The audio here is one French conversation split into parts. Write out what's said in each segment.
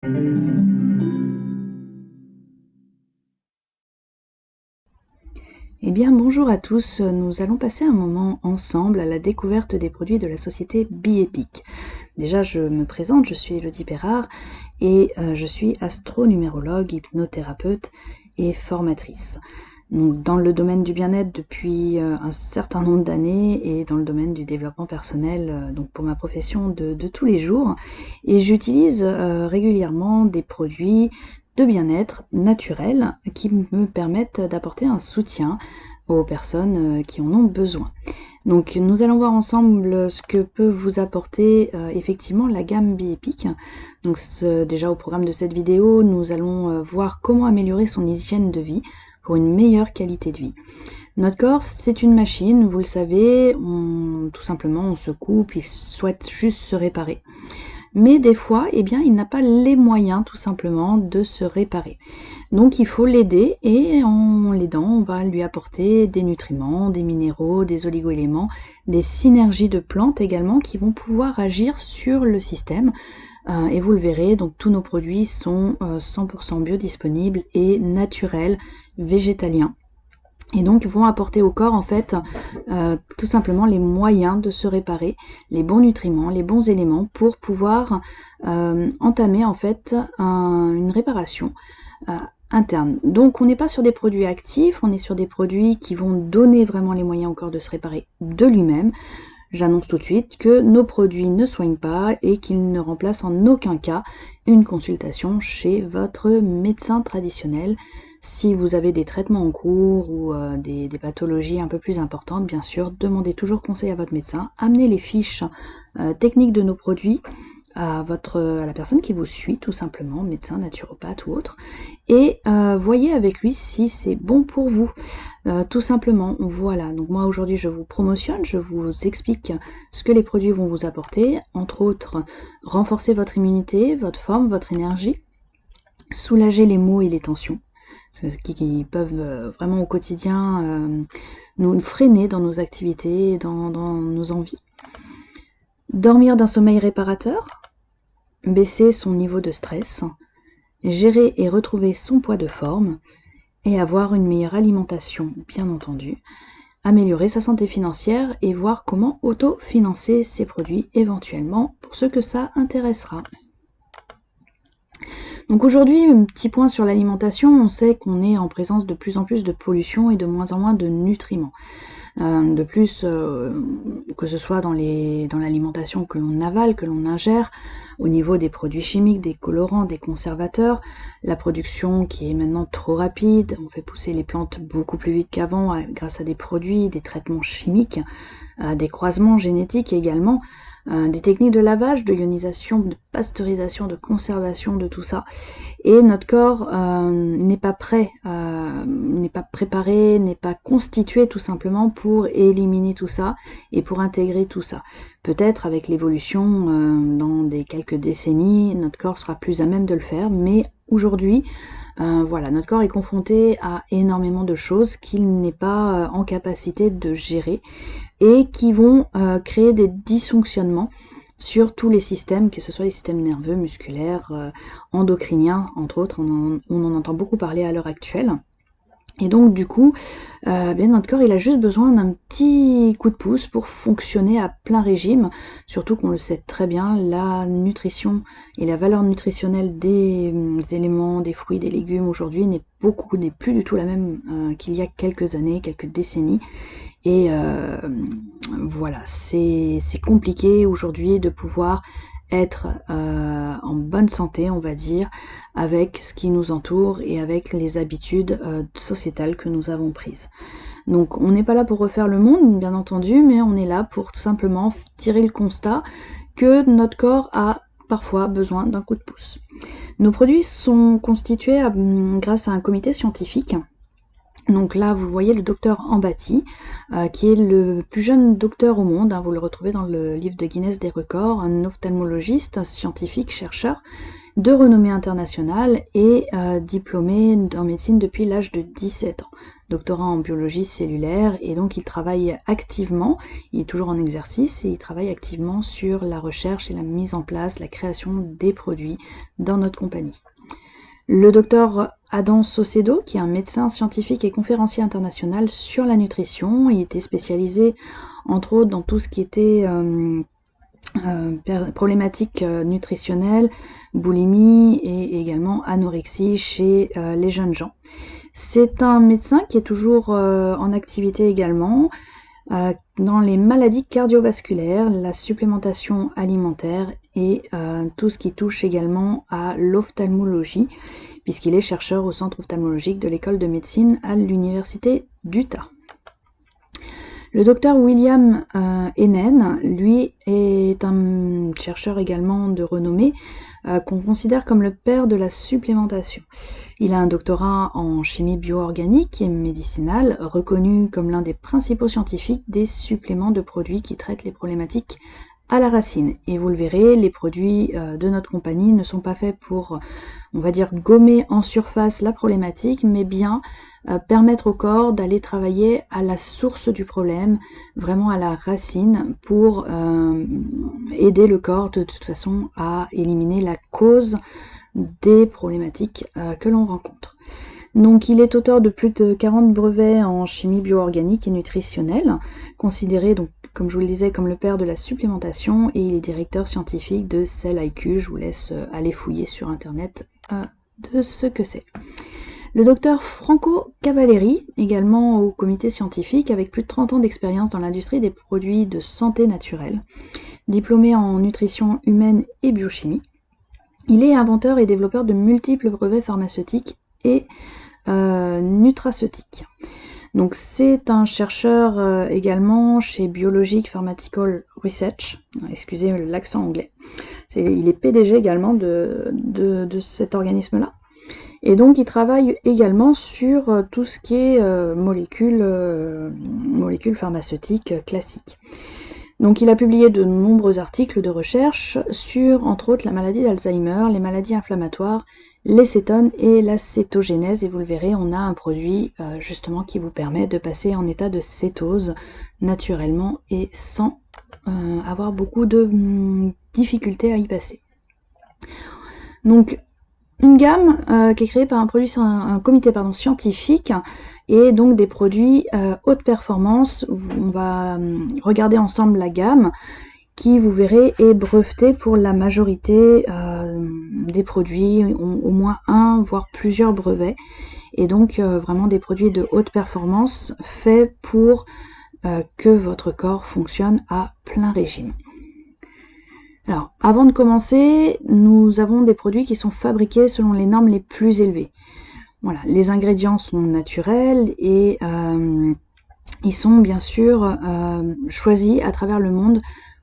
Eh bien, bonjour à tous. Nous allons passer un moment ensemble à la découverte des produits de la société Biepic. Déjà, je me présente, je suis Elodie Perrard et je suis astronumérologue, hypnothérapeute et formatrice. Donc, dans le domaine du bien-être depuis un certain nombre d'années et dans le domaine du développement personnel, donc pour ma profession de tous les jours. Et j'utilise régulièrement des produits de bien-être naturels qui me permettent d'apporter un soutien aux personnes qui en ont besoin. Donc nous allons voir ensemble ce que peut vous apporter effectivement la gamme Biepic. Donc déjà au programme de cette vidéo, nous allons voir comment améliorer son hygiène de vie pour une meilleure qualité de vie. Notre corps, c'est une machine, vous le savez, tout simplement on se coupe, il souhaite juste se réparer. Mais des fois, eh bien, il n'a pas les moyens tout simplement de se réparer. Donc il faut l'aider et en l'aidant, on va lui apporter des nutriments, des minéraux, des oligo-éléments, des synergies de plantes également qui vont pouvoir agir sur le système. Et vous le verrez, donc tous nos produits sont 100% biodisponibles et naturels, végétaliens. Et donc vont apporter au corps en fait tout simplement les moyens de se réparer, les bons nutriments, les bons éléments pour pouvoir entamer en fait une réparation interne. Donc on n'est pas sur des produits actifs, on est sur des produits qui vont donner vraiment les moyens au corps de se réparer de lui-même. J'annonce tout de suite que nos produits ne soignent pas et qu'ils ne remplacent en aucun cas une consultation chez votre médecin traditionnel. Si vous avez des traitements en cours ou des pathologies un peu plus importantes, bien sûr, demandez toujours conseil à votre médecin. Amenez les fiches techniques de nos produits à la personne qui vous suit, tout simplement, médecin, naturopathe ou autre, et voyez avec lui si c'est bon pour vous. Tout simplement, voilà. Donc moi aujourd'hui je vous promotionne, je vous explique ce que les produits vont vous apporter, entre autres renforcer votre immunité, votre forme, votre énergie, soulager les maux et les tensions, qui peuvent vraiment au quotidien nous freiner dans nos activités, dans nos envies. Dormir d'un sommeil réparateur, baisser son niveau de stress, gérer et retrouver son poids de forme, et avoir une meilleure alimentation, bien entendu, améliorer sa santé financière et voir comment autofinancer ses produits éventuellement pour ceux que ça intéressera. Donc aujourd'hui, un petit point sur l'alimentation, on sait qu'on est en présence de plus en plus de pollution et de moins en moins de nutriments. De plus, que ce soit dans l'alimentation que l'on avale, que l'on ingère, au niveau des produits chimiques, des colorants, des conservateurs, la production qui est maintenant trop rapide, on fait pousser les plantes beaucoup plus vite qu'avant grâce à des produits, des traitements chimiques, des croisements génétiques également, des techniques de lavage, de ionisation, de pasteurisation, de conservation, de tout ça. Et notre corps n'est pas prêt, n'est pas préparé, n'est pas constitué tout simplement pour éliminer tout ça et pour intégrer tout ça. Peut-être avec l'évolution, dans quelques décennies, notre corps sera plus à même de le faire, mais aujourd'hui, voilà, notre corps est confronté à énormément de choses qu'il n'est pas en capacité de gérer et qui vont créer des dysfonctionnements sur tous les systèmes, que ce soit les systèmes nerveux, musculaires, endocriniens, entre autres, on en entend beaucoup parler à l'heure actuelle. Et donc du coup, bien notre corps il a juste besoin d'un petit coup de pouce pour fonctionner à plein régime, surtout qu'on le sait très bien, la nutrition et la valeur nutritionnelle des éléments, des fruits, des légumes aujourd'hui n'est plus du tout la même qu'il y a quelques années, quelques décennies. Et voilà, c'est compliqué aujourd'hui de pouvoir être en bonne santé, on va dire, avec ce qui nous entoure et avec les habitudes sociétales que nous avons prises. Donc on n'est pas là pour refaire le monde, bien entendu, mais on est là pour tout simplement tirer le constat que notre corps a parfois besoin d'un coup de pouce. Nos produits sont constitués grâce à un comité scientifique. Donc là, vous voyez le docteur Ambati, qui est le plus jeune docteur au monde, vous le retrouvez dans le livre de Guinness des records, un ophtalmologiste, un scientifique, chercheur, de renommée internationale et diplômé en médecine depuis l'âge de 17 ans. Doctorat en biologie cellulaire, et donc il travaille activement, il est toujours en exercice, et il travaille activement sur la recherche et la mise en place, la création des produits dans notre compagnie. Le docteur Adam Saucedo, qui est un médecin scientifique et conférencier international sur la nutrition, il était spécialisé entre autres dans tout ce qui était problématiques nutritionnelles, boulimie et également anorexie chez les jeunes gens. C'est un médecin qui est toujours en activité également dans les maladies cardiovasculaires, la supplémentation alimentaire et tout ce qui touche également à l'ophtalmologie, puisqu'il est chercheur au centre ophtalmologique de l'école de médecine à l'université d'Utah. Le docteur William Hennen, lui, est un chercheur également de renommée qu'on considère comme le père de la supplémentation. Il a un doctorat en chimie bio-organique et médicinale, reconnu comme l'un des principaux scientifiques des suppléments de produits qui traitent les problématiques à la racine. Et vous le verrez, les produits de notre compagnie ne sont pas faits pour, on va dire, gommer en surface la problématique, mais bien permettre au corps d'aller travailler à la source du problème, vraiment à la racine, pour aider le corps de toute façon à éliminer la cause des problématiques que l'on rencontre. Donc il est auteur de plus de 40 brevets en chimie bio-organique et nutritionnelle, considéré donc, comme je vous le disais, comme le père de la supplémentation, et il est directeur scientifique de Cell IQ. Je vous laisse aller fouiller sur internet de ce que c'est. Le docteur Franco Cavalleri, également au comité scientifique, avec plus de 30 ans d'expérience dans l'industrie des produits de santé naturelle, diplômé en nutrition humaine et biochimie. Il est inventeur et développeur de multiples brevets pharmaceutiques et nutraceutiques. Donc c'est un chercheur également chez Biologic Pharmaceutical Research, excusez l'accent anglais. Il est PDG également de cet organisme-là. Et donc il travaille également sur tout ce qui est molécules pharmaceutiques classiques. Donc il a publié de nombreux articles de recherche sur, entre autres, la maladie d'Alzheimer, les maladies inflammatoires, les cétones et la cétogénèse. Et vous le verrez, on a un produit justement qui vous permet de passer en état de cétose naturellement et sans avoir beaucoup de difficultés à y passer. Donc une gamme qui est créée par un comité scientifique, et donc des produits haute performance. On va regarder ensemble la gamme qui, vous verrez, est brevetée pour la majorité des produits, au moins un voire plusieurs brevets, et donc vraiment des produits de haute performance faits pour que votre corps fonctionne à plein régime. Alors, avant de commencer, nous avons des produits qui sont fabriqués selon les normes les plus élevées. Voilà, les ingrédients sont naturels et ils sont bien sûr choisis à travers le monde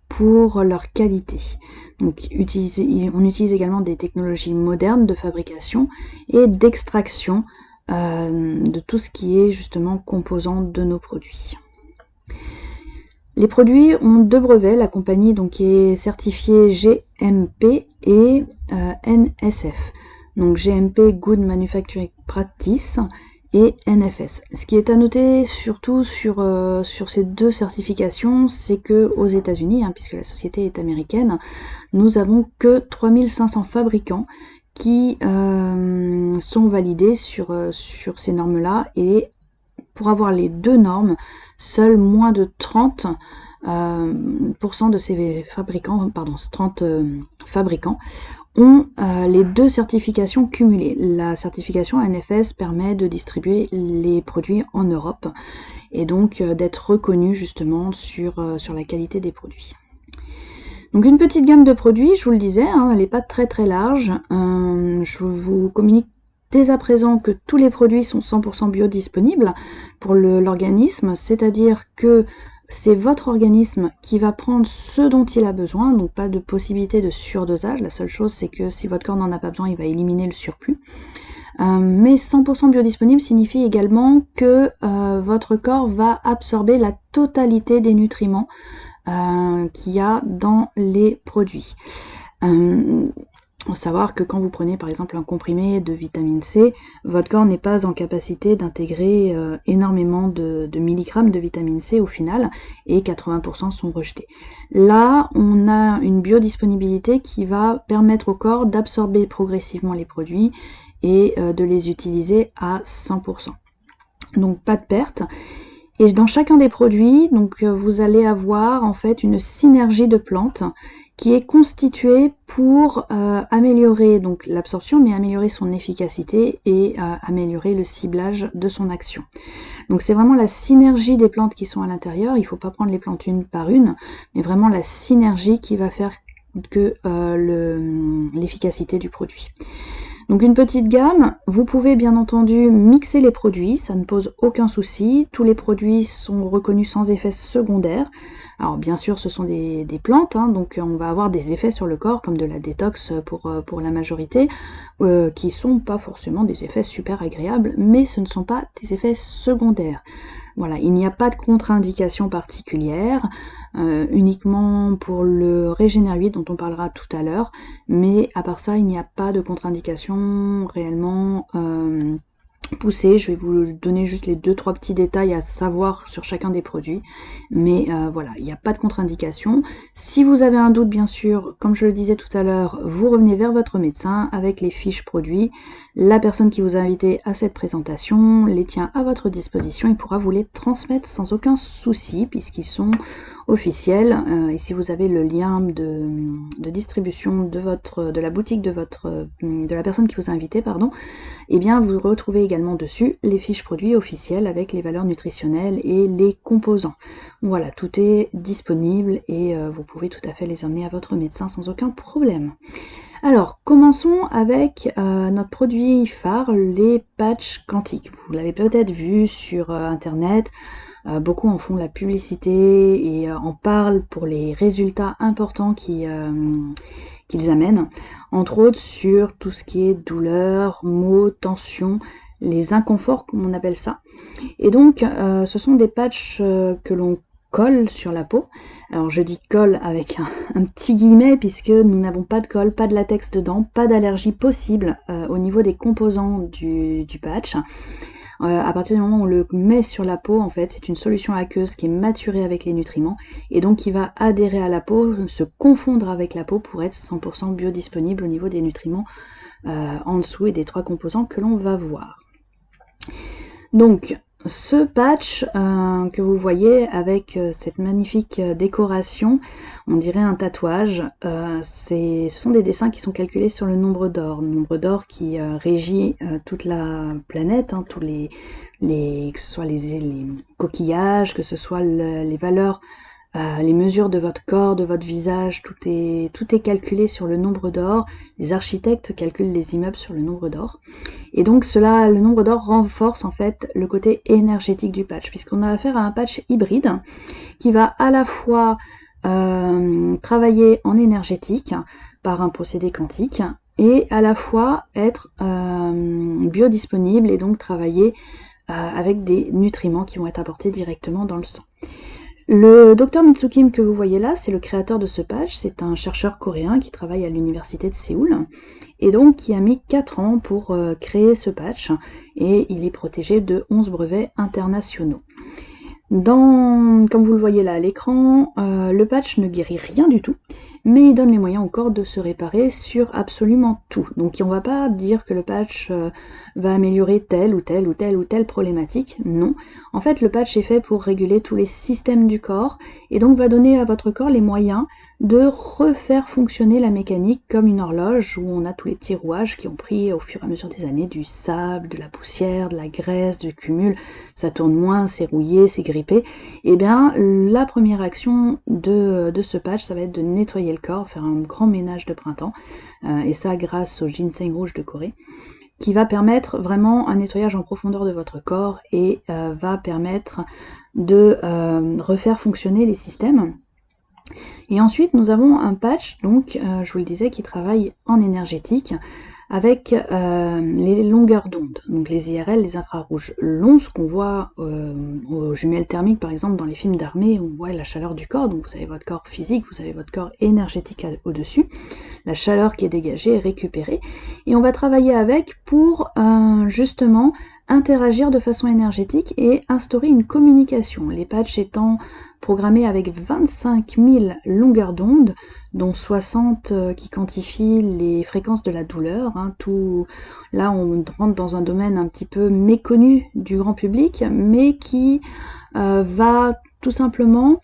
pour leur qualité. Donc, on utilise également des technologies modernes de fabrication et d'extraction de tout ce qui est justement composant de nos produits. Les produits ont deux brevets, la compagnie donc est certifiée GMP et NSF. Donc GMP, Good Manufacturing Practice, et NFS. Ce qui est à noter surtout sur ces deux certifications, c'est que aux États-Unis, puisque la société est américaine, nous avons que 3500 fabricants qui sont validés sur ces normes-là, et pour avoir les deux normes, seuls moins de 30% de ces fabricants, 30 fabricants, ont les deux certifications cumulées. La certification NFS permet de distribuer les produits en Europe et donc d'être reconnu justement sur la qualité des produits. Donc une petite gamme de produits, je vous le disais, elle n'est pas très très large. Je vous communique dès à présent que tous les produits sont 100% biodisponibles pour l'organisme, c'est-à-dire que c'est votre organisme qui va prendre ce dont il a besoin, donc pas de possibilité de surdosage. La seule chose, c'est que si votre corps n'en a pas besoin, il va éliminer le surplus. Mais 100% biodisponible signifie également que votre corps va absorber la totalité des nutriments qu'il y a dans les produits. Faut savoir que quand vous prenez par exemple un comprimé de vitamine C, votre corps n'est pas en capacité d'intégrer énormément de milligrammes de vitamine C au final, et 80% sont rejetés. Là, on a une biodisponibilité qui va permettre au corps d'absorber progressivement les produits et de les utiliser à 100%. Donc pas de perte. Et dans chacun des produits, donc vous allez avoir en fait une synergie de plantes qui est constituée pour améliorer donc l'absorption, mais améliorer son efficacité et améliorer le ciblage de son action. Donc c'est vraiment la synergie des plantes qui sont à l'intérieur. Il ne faut pas prendre les plantes une par une, mais vraiment la synergie qui va faire que l'efficacité du produit. Donc une petite gamme, vous pouvez bien entendu mixer les produits, ça ne pose aucun souci. Tous les produits sont reconnus sans effet secondaire. Alors bien sûr ce sont des plantes, hein, donc on va avoir des effets sur le corps comme de la détox pour la majorité, qui sont pas forcément des effets super agréables, mais ce ne sont pas des effets secondaires. Voilà, il n'y a pas de contre-indication particulière, uniquement pour le Régénère 8 dont on parlera tout à l'heure, mais à part ça, il n'y a pas de contre-indication réellement poussée. Je vais vous donner juste les 2-3 petits détails à savoir sur chacun des produits, mais voilà, il n'y a pas de contre-indication. Si vous avez un doute, bien sûr, comme je le disais tout à l'heure, vous revenez vers votre médecin avec les fiches produits. La personne qui vous a invité à cette présentation les tient à votre disposition, il pourra vous les transmettre sans aucun souci puisqu'ils sont officiels, et si vous avez le lien de distribution de la boutique de la personne qui vous a invité, pardon, et bien vous retrouvez également dessus les fiches produits officielles avec les valeurs nutritionnelles et les composants. Voilà, tout est disponible et vous pouvez tout à fait les emmener à votre médecin sans aucun problème. Alors, commençons avec notre produit phare, les patchs quantiques. Vous l'avez peut-être vu sur internet, beaucoup en font la publicité et en parlent pour les résultats importants qu'ils amènent, entre autres sur tout ce qui est douleur, maux, tension, les inconforts comme on appelle ça. Et donc ce sont des patchs que l'on colle sur la peau. Alors je dis colle avec un petit guillemet puisque nous n'avons pas de colle, pas de latex dedans, pas d'allergie possible au niveau des composants du patch. À partir du moment où on le met sur la peau, en fait, c'est une solution aqueuse qui est maturée avec les nutriments et donc qui va adhérer à la peau, se confondre avec la peau pour être 100% biodisponible au niveau des nutriments en dessous et des 3 composants que l'on va voir. Donc, ce patch que vous voyez avec cette magnifique décoration, on dirait un tatouage, ce sont des dessins qui sont calculés sur le nombre d'or qui régit toute la planète, hein, tous que ce soit les coquillages, que ce soit les valeurs, les mesures de votre corps, de votre visage, tout est calculé sur le nombre d'or. Les architectes calculent les immeubles sur le nombre d'or. Et donc le nombre d'or renforce en fait le côté énergétique du patch, puisqu'on a affaire à un patch hybride qui va à la fois travailler en énergétique par un procédé quantique et à la fois être biodisponible et donc travailler avec des nutriments qui vont être apportés directement dans le sang. Le Dr Mitsu Kim que vous voyez là, c'est le créateur de ce patch, c'est un chercheur coréen qui travaille à l'université de Séoul et donc qui a mis 4 ans pour créer ce patch et il est protégé de 11 brevets internationaux. Comme vous le voyez là à l'écran, le patch ne guérit rien du tout, mais il donne les moyens au corps de se réparer sur absolument tout. Donc on ne va pas dire que le patch va améliorer telle ou telle problématique, non. En fait, le patch est fait pour réguler tous les systèmes du corps, et donc va donner à votre corps les moyens de refaire fonctionner la mécanique comme une horloge, où on a tous les petits rouages qui ont pris au fur et à mesure des années du sable, de la poussière, de la graisse, du cumul, ça tourne moins, c'est rouillé, c'est grippé. Et bien la première action de ce patch, ça va être de nettoyer le corps, faire un grand ménage de printemps, et ça grâce au ginseng rouge de Corée, qui va permettre vraiment un nettoyage en profondeur de votre corps et va permettre de refaire fonctionner les systèmes. Et ensuite nous avons un patch, donc je vous le disais, qui travaille en énergétique avec les longueurs d'onde, donc les IRL, les infrarouges longs, ce qu'on voit aux jumelles thermiques par exemple dans les films d'armée, où on voit la chaleur du corps, donc vous avez votre corps physique, vous avez votre corps énergétique au-dessus, la chaleur qui est dégagée est récupérée, et on va travailler avec pour justement interagir de façon énergétique et instaurer une communication. Les patchs étant programmés avec 25 000 longueurs d'onde, dont 60 qui quantifient les fréquences de la douleur. Là, on rentre dans un domaine un petit peu méconnu du grand public, mais qui va tout simplement,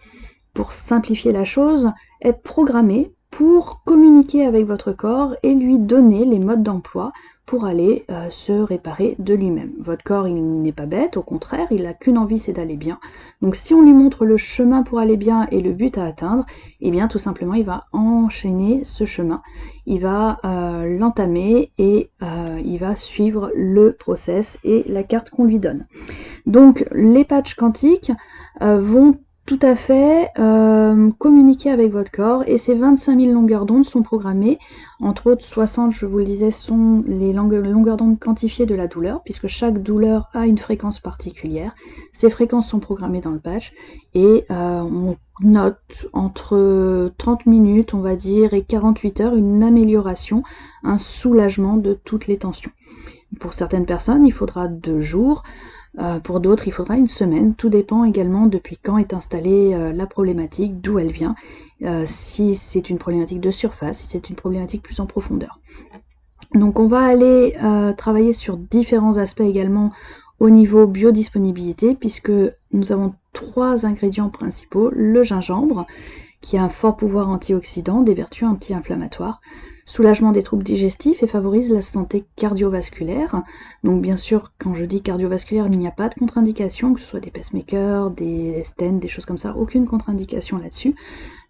pour simplifier la chose, être programmé pour communiquer avec votre corps et lui donner les modes d'emploi pour aller se réparer de lui-même. Votre corps, il n'est pas bête, au contraire, il n'a qu'une envie, c'est d'aller bien. Donc si on lui montre le chemin pour aller bien et le but à atteindre, eh bien tout simplement, il va enchaîner ce chemin, il va l'entamer et il va suivre le process et la carte qu'on lui donne. Donc les patchs quantiques vont tout à fait communiquer avec votre corps, et ces 25 000 longueurs d'onde sont programmées, entre autres 60, je vous le disais, sont les longueurs d'onde quantifiées de la douleur, puisque chaque douleur a une fréquence particulière. Ces fréquences sont programmées dans le patch, et on note entre 30 minutes, on va dire, et 48 heures, une amélioration, un soulagement de toutes les tensions. Pour certaines personnes, il faudra 2 jours, pour d'autres, il faudra une semaine. Tout dépend également depuis quand est installée la problématique, d'où elle vient, si c'est une problématique de surface, si c'est une problématique plus en profondeur. Donc on va aller travailler sur différents aspects également au niveau biodisponibilité, puisque nous avons 3 ingrédients principaux. Le gingembre, qui a un fort pouvoir antioxydant, des vertus anti-inflammatoires, soulagement des troubles digestifs et favorise la santé cardiovasculaire. Donc bien sûr, quand je dis cardiovasculaire, il n'y a pas de contre-indication, que ce soit des pacemakers, des stents, des choses comme ça, aucune contre-indication là-dessus.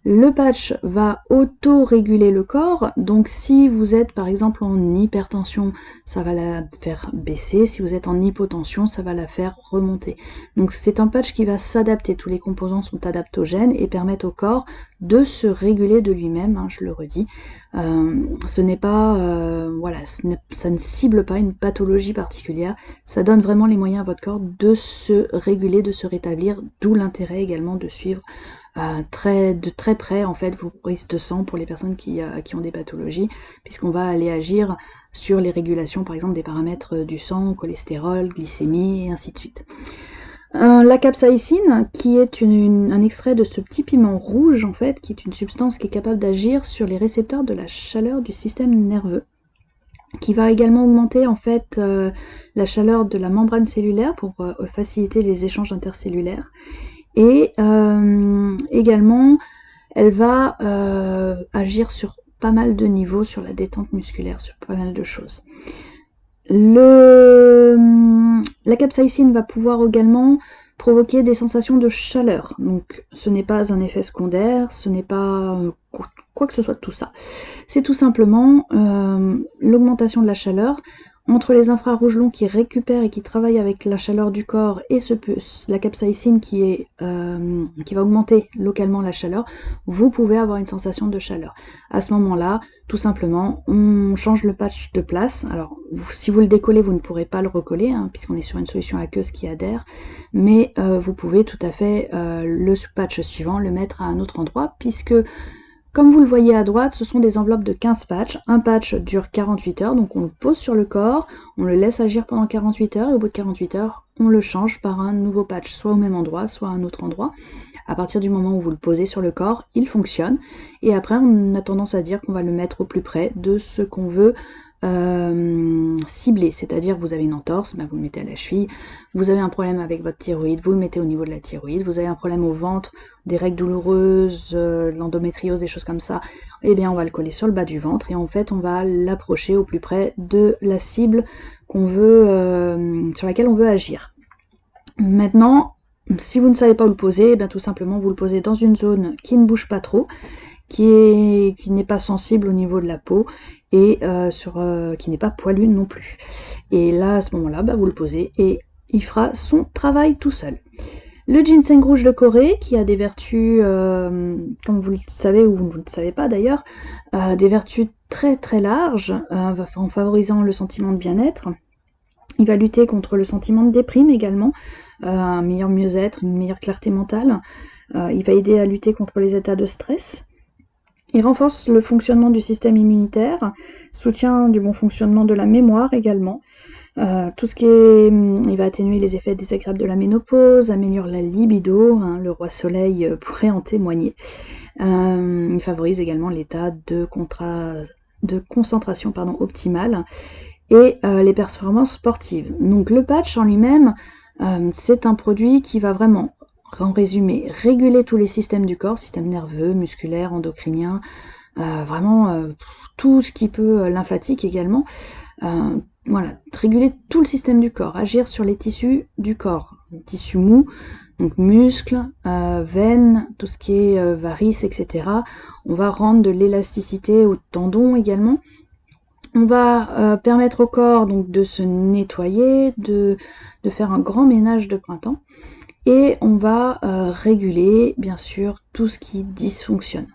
Le patch va auto-réguler le corps, donc si vous êtes par exemple en hypertension, ça va la faire baisser, si vous êtes en hypotension, ça va la faire remonter. Donc c'est un patch qui va s'adapter, tous les composants sont adaptogènes et permettent au corps de se réguler de lui-même, je le redis. Ce n'est pas, ça ne cible pas une pathologie particulière, ça donne vraiment les moyens à votre corps de se réguler, de se rétablir, d'où l'intérêt également de suivre de très près en fait vos prises de sang pour les personnes qui ont des pathologies, puisqu'on va aller agir sur les régulations par exemple des paramètres du sang, cholestérol, glycémie et ainsi de suite. La capsaïcine, qui est un extrait de ce petit piment rouge en fait, qui est une substance qui est capable d'agir sur les récepteurs de la chaleur du système nerveux, qui va également augmenter en fait la chaleur de la membrane cellulaire pour faciliter les échanges intercellulaires. Et également, elle va agir sur pas mal de niveaux, sur la détente musculaire, sur pas mal de choses. La capsaïcine va pouvoir également provoquer des sensations de chaleur. Donc ce n'est pas un effet secondaire, ce n'est pas quoi que ce soit de tout ça. C'est tout simplement l'augmentation de la chaleur entre les infrarouges longs qui récupèrent et qui travaillent avec la chaleur du corps et la capsaïcine qui va augmenter localement la chaleur, vous pouvez avoir une sensation de chaleur. À ce moment-là, tout simplement, on change le patch de place. Alors, si vous le décollez, vous ne pourrez pas le recoller, puisqu'on est sur une solution aqueuse qui adhère, mais vous pouvez tout à fait le patch suivant le mettre à un autre endroit, puisque comme vous le voyez à droite, ce sont des enveloppes de 15 patchs. Un patch dure 48 heures, donc on le pose sur le corps, on le laisse agir pendant 48 heures, et au bout de 48 heures, on le change par un nouveau patch, soit au même endroit, soit à un autre endroit. À partir du moment où vous le posez sur le corps, il fonctionne, et après on a tendance à dire qu'on va le mettre au plus près de ce qu'on veut cibler, c'est-à-dire vous avez une entorse, vous le mettez à la cheville, vous avez un problème avec votre thyroïde, vous le mettez au niveau de la thyroïde, vous avez un problème au ventre, des règles douloureuses, l'endométriose, des choses comme ça, eh bien on va le coller sur le bas du ventre et en fait on va l'approcher au plus près de la cible qu'on veut, sur laquelle on veut agir. Maintenant, si vous ne savez pas où le poser, eh bien tout simplement vous le posez dans une zone qui ne bouge pas trop, qui n'est pas sensible au niveau de la peau et qui n'est pas poilu non plus. Et là, à ce moment-là, vous le posez et il fera son travail tout seul. Le ginseng rouge de Corée, qui a des vertus, comme vous le savez ou vous ne le savez pas d'ailleurs, des vertus très très larges, en favorisant le sentiment de bien-être. Il va lutter contre le sentiment de déprime également, un meilleur mieux-être, une meilleure clarté mentale. Il va aider à lutter contre les états de stress. Il renforce le fonctionnement du système immunitaire, soutient du bon fonctionnement de la mémoire également. Tout ce qui est, il va atténuer les effets désagréables de la ménopause, améliore la libido, hein, le roi soleil pourrait en témoigner. Il favorise également l'état de concentration optimale et les performances sportives. Donc le patch en lui-même, c'est un produit qui va vraiment, en résumé, réguler tous les systèmes du corps, système nerveux, musculaire, endocrinien, vraiment tout ce qui peut, lymphatique également, voilà, réguler tout le système du corps, agir sur les tissus du corps, les tissus mous, donc muscles, veines, tout ce qui est varices, etc. On va rendre de l'élasticité aux tendons également. On va permettre au corps donc de se nettoyer, de faire un grand ménage de printemps. Et on va réguler, bien sûr, tout ce qui dysfonctionne.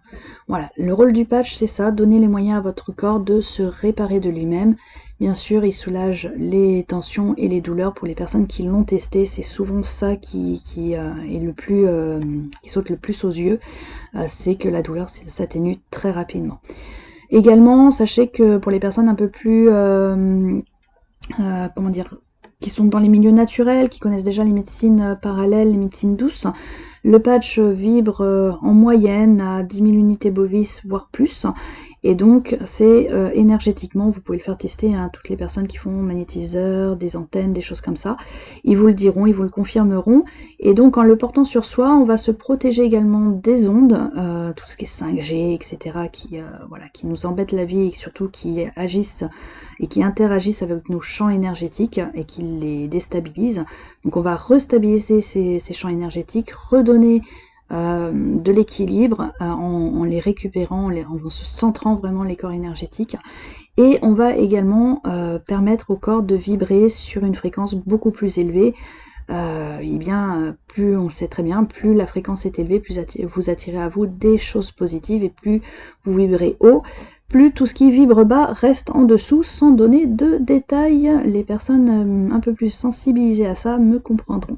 Voilà, le rôle du patch, c'est ça, donner les moyens à votre corps de se réparer de lui-même. Bien sûr, il soulage les tensions et les douleurs. Pour les personnes qui l'ont testé, c'est souvent ça qui est le plus, qui saute le plus aux yeux, c'est que la douleur s'atténue très rapidement. Également, sachez que pour les personnes un peu plus, comment dire, qui sont dans les milieux naturels, qui connaissent déjà les médecines parallèles, les médecines douces, le patch vibre en moyenne à 10 000 unités bovis, voire plus. Et donc, c'est énergétiquement, vous pouvez le faire tester à toutes les personnes qui font magnétiseurs, des antennes, des choses comme ça. Ils vous le diront, ils vous le confirmeront. Et donc, en le portant sur soi, on va se protéger également des ondes, tout ce qui est 5G, etc., voilà, qui nous embêtent la vie et surtout qui agissent et qui interagissent avec nos champs énergétiques et qui les déstabilisent. Donc, on va restabiliser ces champs énergétiques, redonner de l'équilibre en les récupérant, en se centrant vraiment les corps énergétiques. Et on va également permettre au corps de vibrer sur une fréquence beaucoup plus élevée. Et bien, plus on le sait très bien, plus la fréquence est élevée, plus vous attirez à vous des choses positives et plus vous vibrez haut, plus tout ce qui vibre bas reste en dessous, sans donner de détails. Les personnes un peu plus sensibilisées à ça me comprendront.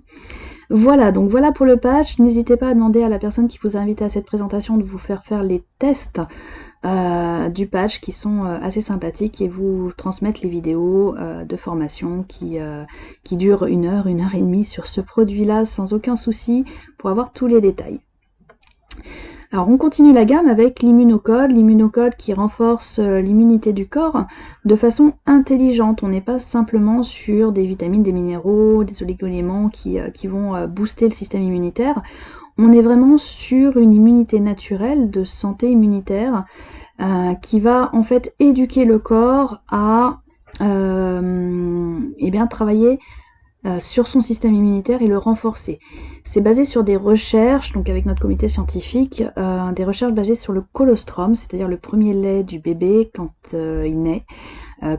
Voilà, donc voilà pour le patch. N'hésitez pas à demander à la personne qui vous a invité à cette présentation de vous faire les tests du patch qui sont assez sympathiques et vous transmettre les vidéos de formation qui durent 1 heure, 1 heure et demie sur ce produit-là sans aucun souci pour avoir tous les détails. Alors on continue la gamme avec l'immunocode qui renforce l'immunité du corps de façon intelligente. On n'est pas simplement sur des vitamines, des minéraux, des oligo-éléments qui vont booster le système immunitaire. On est vraiment sur une immunité naturelle de santé immunitaire qui va en fait éduquer le corps à bien travailler sur son système immunitaire et le renforcer. C'est basé sur des recherches, donc avec notre comité scientifique, des recherches basées sur le colostrum, c'est-à-dire le premier lait du bébé quand il naît,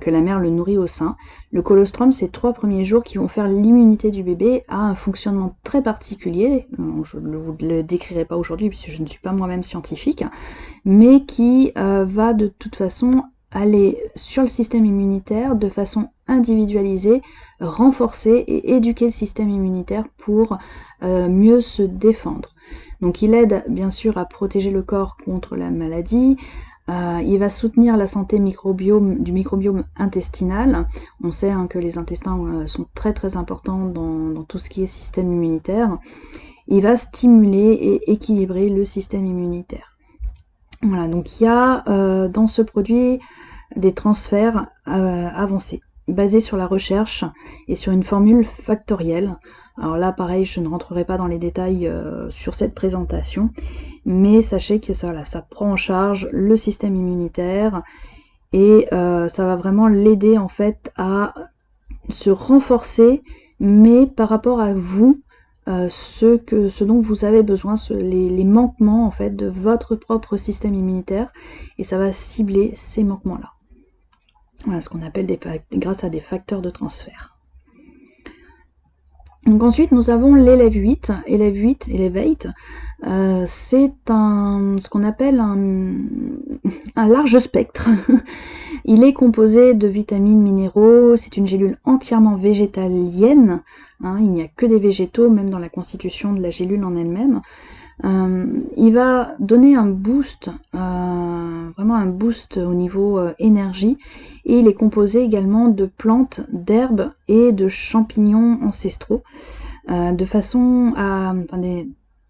que la mère le nourrit au sein. Le colostrum, c'est 3 premiers jours qui vont faire l'immunité du bébé à un fonctionnement très particulier. Je ne vous le décrirai pas aujourd'hui puisque je ne suis pas moi-même scientifique, mais qui va de toute façon aller sur le système immunitaire de façon individualisée, renforcer et éduquer le système immunitaire pour mieux se défendre. Donc il aide bien sûr à protéger le corps contre la maladie, il va soutenir la santé du microbiome intestinal. On sait que les intestins sont très très importants dans tout ce qui est système immunitaire. Il va stimuler et équilibrer le système immunitaire. Voilà, donc il y a dans ce produit des transferts avancés, basés sur la recherche et sur une formule factorielle. Alors là, pareil, je ne rentrerai pas dans les détails sur cette présentation, mais sachez que ça prend en charge le système immunitaire et ça va vraiment l'aider en fait à se renforcer, mais par rapport à vous, ce dont vous avez besoin, les manquements en fait de votre propre système immunitaire, et ça va cibler ces manquements-là. Voilà ce qu'on appelle grâce à des facteurs de transfert. Donc ensuite nous avons l'Eleve 8, Elevate. C'est ce qu'on appelle un large spectre. Il est composé de vitamines, minéraux, c'est une gélule entièrement végétalienne, hein, il n'y a que des végétaux, même dans la constitution de la gélule en elle-même. Il va donner un boost, vraiment un boost au niveau énergie, et il est composé également de plantes, d'herbes et de champignons ancestraux, de façon à... Enfin,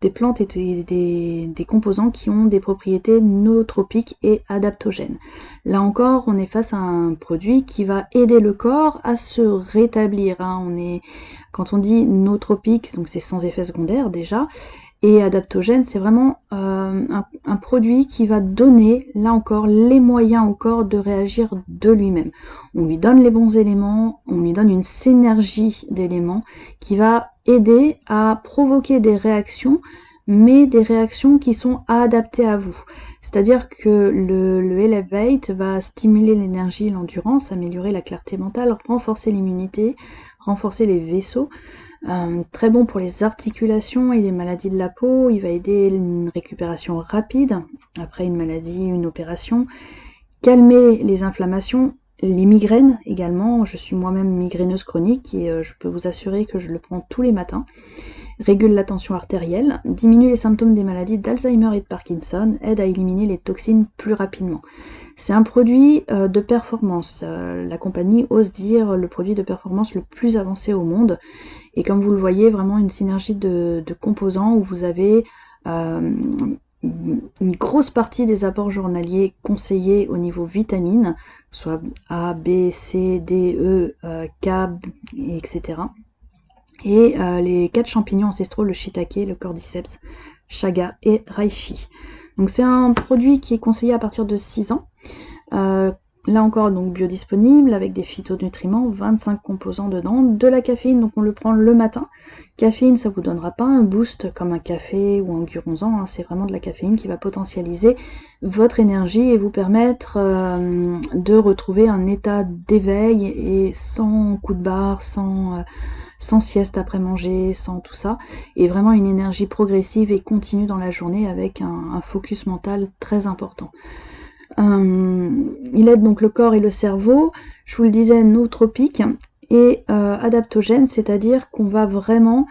des plantes et des composants qui ont des propriétés nootropiques et adaptogènes. Là encore, on est face à un produit qui va aider le corps à se rétablir, hein. Quand on dit nootropique, donc c'est sans effet secondaire déjà, et adaptogène, c'est vraiment un produit qui va donner, là encore, les moyens au corps de réagir de lui-même. On lui donne les bons éléments, on lui donne une synergie d'éléments qui va aider à provoquer des réactions, mais des réactions qui sont adaptées à vous. C'est-à-dire que le Elevate va stimuler l'énergie et l'endurance, améliorer la clarté mentale, renforcer l'immunité, renforcer les vaisseaux. Très bon pour les articulations et les maladies de la peau. Il va aider une récupération rapide après une maladie, une opération. Calmer les inflammations, les migraines également. Je suis moi-même migraineuse chronique et je peux vous assurer que je le prends tous les matins. Régule la tension artérielle, diminue les symptômes des maladies d'Alzheimer et de Parkinson, aide à éliminer les toxines plus rapidement. C'est un produit de performance. La compagnie ose dire le produit de performance le plus avancé au monde. Et comme vous le voyez, vraiment une synergie de composants où vous avez une grosse partie des apports journaliers conseillés au niveau vitamines, soit A, B, C, D, E, K, etc. Et les 4 champignons ancestraux, le shiitake, le cordyceps, chaga et reishi. Donc c'est un produit qui est conseillé à partir de 6 ans. Là encore, donc biodisponible, avec des phytonutriments, 25 composants dedans, de la caféine, donc on le prend le matin. Caféine, ça vous donnera pas un boost comme un café ou un guronzan, hein, c'est vraiment de la caféine qui va potentialiser votre énergie et vous permettre de retrouver un état d'éveil et sans coup de barre, sans sieste après manger, sans tout ça, et vraiment une énergie progressive et continue dans la journée avec un focus mental très important. Il aide donc le corps et le cerveau, je vous le disais, nootropique et adaptogène, c'est-à-dire qu'on va vraiment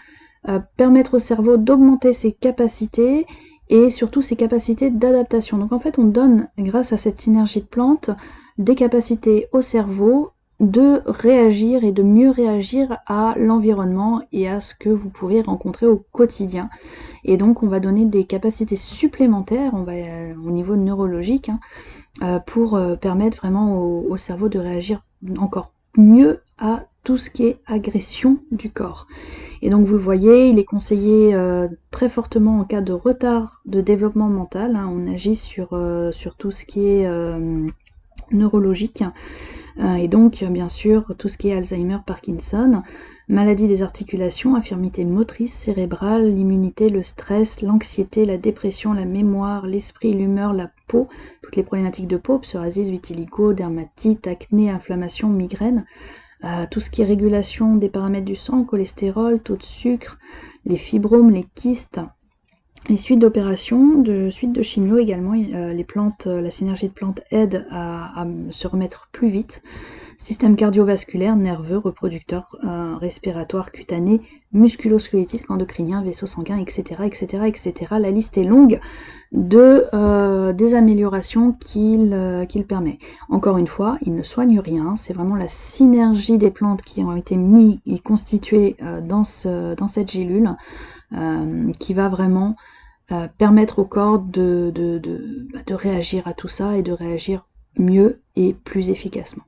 permettre au cerveau d'augmenter ses capacités et surtout ses capacités d'adaptation. Donc en fait, on donne, grâce à cette synergie de plantes, des capacités au cerveau de réagir et de mieux réagir à l'environnement et à ce que vous pouvez rencontrer au quotidien. Et donc on va donner des capacités supplémentaires, on va au niveau neurologique, hein, pour permettre vraiment au cerveau de réagir encore mieux à tout ce qui est agression du corps. Et donc vous le voyez, il est conseillé très fortement en cas de retard de développement mental, hein, on agit sur tout ce qui est neurologique, et donc bien sûr tout ce qui est Alzheimer, Parkinson, maladie des articulations, infirmité motrice, cérébrale, l'immunité, le stress, l'anxiété, la dépression, la mémoire, l'esprit, l'humeur, la peau, toutes les problématiques de peau, psoriasis, vitiligo, dermatite, acné, inflammation, migraine, tout ce qui est régulation des paramètres du sang, cholestérol, taux de sucre, les fibromes, les kystes, les suites d'opérations, suites de chimio également, les plantes, la synergie de plantes aide à se remettre plus vite. Système cardiovasculaire, nerveux, reproducteur, respiratoire, cutané, musculo-squelettique, endocrinien, vaisseau sanguin, etc., etc., etc. La liste est longue des améliorations qu'il permet. Encore une fois, il ne soigne rien, c'est vraiment la synergie des plantes qui ont été mises et constituées dans cette gélule qui va vraiment permettre au corps de réagir à tout ça et de réagir mieux et plus efficacement.